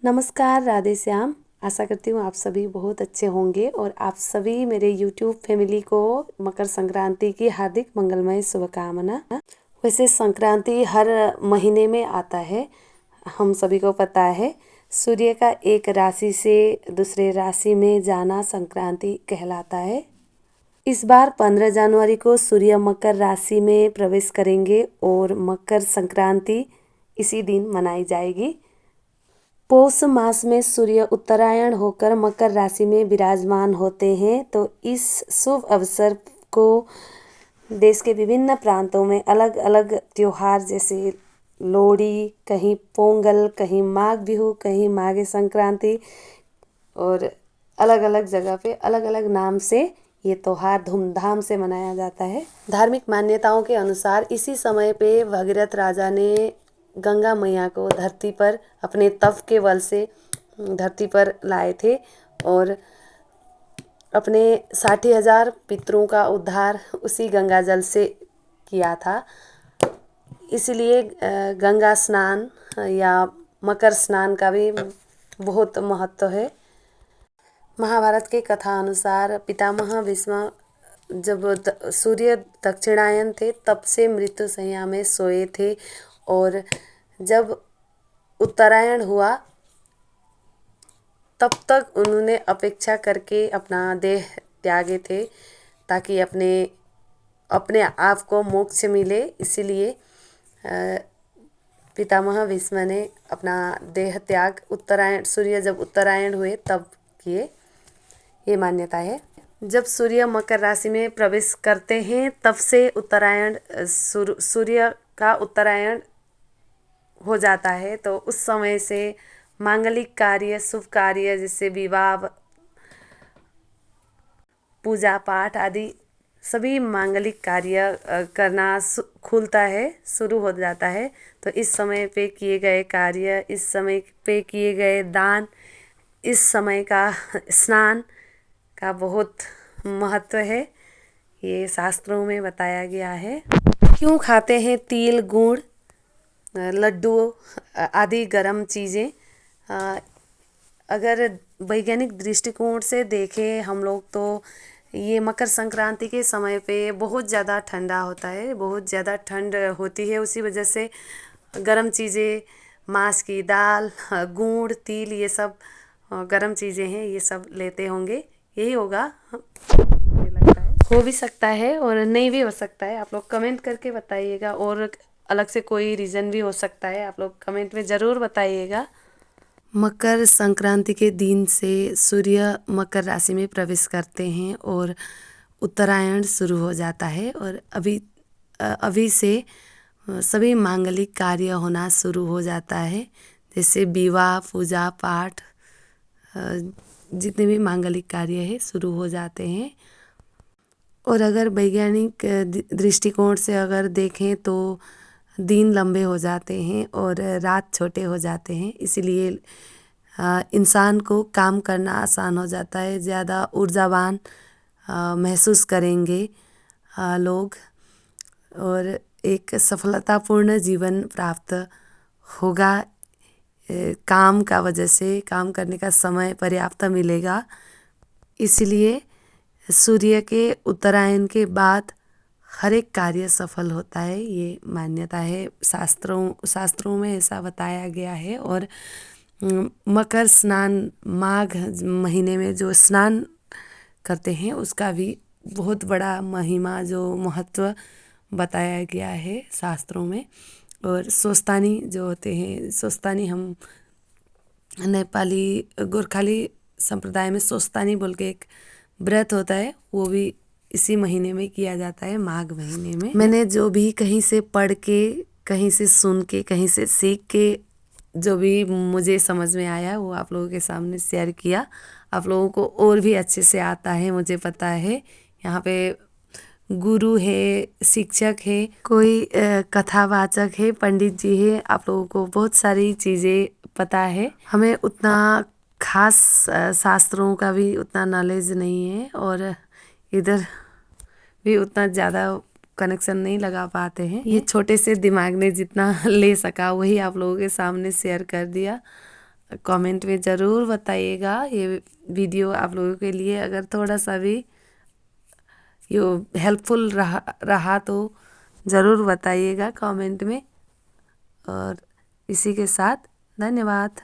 नमस्कार, राधे श्याम। आशा करती हूँ आप सभी बहुत अच्छे होंगे और आप सभी मेरे यूट्यूब फैमिली को मकर संक्रांति की हार्दिक मंगलमय शुभकामना। वैसे संक्रांति हर महीने में आता है, हम सभी को पता है। सूर्य का एक राशि से दूसरे राशि में जाना संक्रांति कहलाता है। इस बार 15 जनवरी को सूर्य मकर राशि में प्रवेश करेंगे और मकर संक्रांति इसी दिन मनाई जाएगी। पौष मास में सूर्य उत्तरायण होकर मकर राशि में विराजमान होते हैं, तो इस शुभ अवसर को देश के विभिन्न प्रांतों में अलग अलग त्योहार जैसे लोहड़ी, कहीं पोंगल, कहीं माघ बिहू, कहीं माघी संक्रांति और अलग अलग जगह पे अलग अलग नाम से ये त्योहार धूमधाम से मनाया जाता है। धार्मिक मान्यताओं के अनुसार इसी समय पे भगीरथ राजा ने गंगा मैया को धरती पर अपने तप के बल से धरती पर लाए थे और अपने 60,000 पितरों का उद्धार उसी गंगा जल से किया था। इसलिए गंगा स्नान या मकर स्नान का भी बहुत महत्व है। महाभारत के कथा अनुसार पितामह भीष्म जब सूर्य दक्षिणायन थे तब से मृत्यु शैया में सोए थे और जब उत्तरायण हुआ तब तक उन्होंने अपेक्षा करके अपना देह त्यागे थे ताकि अपने आप को मोक्ष मिले। इसीलिए पितामह भीष्म ने अपना देह त्याग उत्तरायण सूर्य जब उत्तरायण हुए तब किए, ये मान्यता है। जब सूर्य मकर राशि में प्रवेश करते हैं तब से उत्तरायण सूर्य का उत्तरायण हो जाता है, तो उस समय से मांगलिक कार्य, शुभ कार्य जैसे विवाह, पूजा पाठ आदि सभी मांगलिक कार्य करना खुलता है, शुरू हो जाता है। तो इस समय पे किए गए कार्य, इस समय पे किए गए दान, इस समय का स्नान का बहुत महत्व है, ये शास्त्रों में बताया गया है। क्यों खाते हैं तिल, गुड़, लड्डू आदि गर्म चीज़ें? अगर वैज्ञानिक दृष्टिकोण से देखें हम लोग तो ये मकर संक्रांति के समय पे बहुत ज़्यादा ठंडा होता है, बहुत ज़्यादा ठंड होती है। उसी वजह से गर्म चीज़ें, मांस की दाल, गुड़, तिल, ये सब गर्म चीज़ें हैं, ये सब लेते होंगे, यही होगा मुझे लगता है। हो भी सकता है और नहीं भी हो सकता है, आप लोग कमेंट करके बताइएगा। और अलग से कोई रीज़न भी हो सकता है, आप लोग कमेंट में ज़रूर बताइएगा। मकर संक्रांति के दिन से सूर्य मकर राशि में प्रवेश करते हैं और उत्तरायण शुरू हो जाता है और अभी से सभी मांगलिक कार्य होना शुरू हो जाता है, जैसे विवाह, पूजा पाठ, जितने भी मांगलिक कार्य है शुरू हो जाते हैं। और अगर वैज्ञानिक दृष्टिकोण से अगर देखें तो दिन लंबे हो जाते हैं और रात छोटे हो जाते हैं, इसलिए इंसान को काम करना आसान हो जाता है, ज़्यादा ऊर्जावान महसूस करेंगे लोग और एक सफलतापूर्ण जीवन प्राप्त होगा। काम का वजह से काम करने का समय पर्याप्त मिलेगा। इसलिए सूर्य के उत्तरायण के बाद हर एक कार्य सफल होता है, ये मान्यता है। शास्त्रों में ऐसा बताया गया है। और मकर स्नान माघ महीने में जो स्नान करते हैं उसका भी बहुत बड़ा महिमा, जो महत्व बताया गया है शास्त्रों में। और सोस्तानी जो होते हैं, सोस्तानी हम नेपाली गोरखाली संप्रदाय में सोस्तानी बोल के एक व्रत होता है, वो भी इसी महीने में किया जाता है, माघ महीने में। मैंने जो भी कहीं से पढ़ के, कहीं से सुन के, कहीं से सीख के जो भी मुझे समझ में आया वो आप लोगों के सामने शेयर किया। आप लोगों को और भी अच्छे से आता है, मुझे पता है। यहाँ पे गुरु है, शिक्षक है, कोई कथावाचक है, पंडित जी है, आप लोगों को बहुत सारी चीज़ें पता है। हमें उतना खास शास्त्रों का भी उतना नॉलेज नहीं है और इधर भी उतना ज़्यादा कनेक्शन नहीं लगा पाते हैं। ये छोटे से दिमाग ने जितना ले सका वही आप लोगों के सामने शेयर कर दिया। कमेंट में ज़रूर बताइएगा। ये वीडियो आप लोगों के लिए अगर थोड़ा सा भी यो हेल्पफुल रहा तो ज़रूर बताइएगा कमेंट में। और इसी के साथ धन्यवाद।